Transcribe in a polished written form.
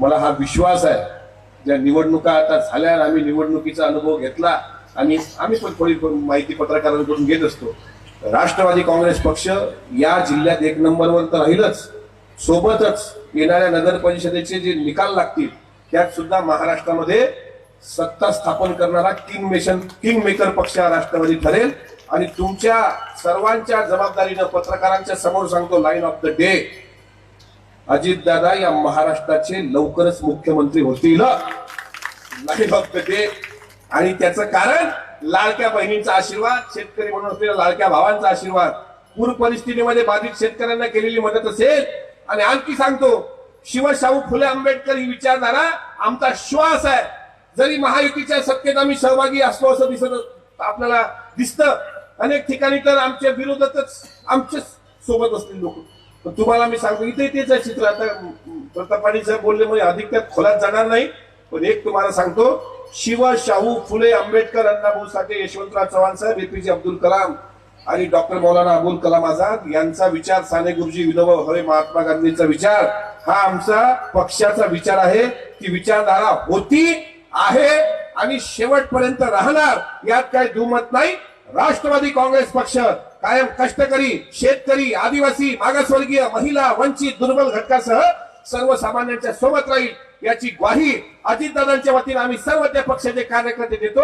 मला हा विश्वास आहे, ज्या निवडणुका आता झाल्या, आम्ही निवडणुकीचा अनुभव घेतला आणि आम्ही पण थोडी माहिती पत्रकारांकडून घेत असतो. राष्ट्रवादी काँग्रेस पक्ष या जिल्ह्यात एक नंबरवर तर राहीलच, सोबतच येणाऱ्या नगर परिषदेचे जे निकाल लागतील त्यात सुद्धा महाराष्ट्रामध्ये सत्ता स्थापन करणारा किंग मेकर पक्ष हा राष्ट्रवादी ठरेल. आणि तुमच्या सर्वांच्या जबाबदारीनं पत्रकारांच्या समोर सांगतो, line of the day, Ajitdada या महाराष्ट्राचे लवकरच मुख्यमंत्री होतील. Line of the day. आणि त्याचं कारण लाडक्या बहिणींचा आशीर्वाद, शेतकरी म्हणून असलेल्या लाडक्या भावांचा आशीर्वाद, पूर परिस्थितीमध्ये बाधित शेतकऱ्यांना केलेली मदत असेल. आणि आणखी सांगतो, शिवशाहू फुले आंबेडकर ही विचारधारा आमचा श्वास आहे. जरी महायुतीच्या सत्तेत आम्ही सहभागी असलो असं आपल्याला दिसतं, अनेक ठिकाणी तर आमच्या विरोधातच आमच्या सोबत असतील लोक. पण तुम्हाला मी सांगतो, इथे तेच आहे चित्र. आता प्रतापाणी साहेब बोलले म्हणजे अधिक त्यात खोलात जाणार नाही, पण एक तुम्हाला सांगतो, शिवशाहू फुले आंबेडकर, अण्णाभाऊ साठे, यशवंतराव चव्हाण साहेब, एपीजे अब्दुल कलाम आणि डॉक्टर मौलाना अबुल कलाम आझाद यांचा विचार, साने गुरुजी, विनोबा भावे, महात्मा गांधींचा विचार हा आमचा पक्षाचा विचार आहे. ती विचारधारा होती, आहे आणि शेवटपर्यंत राहणार, यात काही दुमत नाही. राष्ट्रवादी काँग्रेस पक्ष कायम कष्टकरी, शेतकरी, आदिवासी, मागासवर्गीय, महिला, वंचित, दुर्बल घटकासह सर्वसामान्यांच्या सोबत राहील याची ग्वाही अजितदादांच्या वतीने आम्ही सर्व त्या पक्षाचे कार्यकर्ते देतो.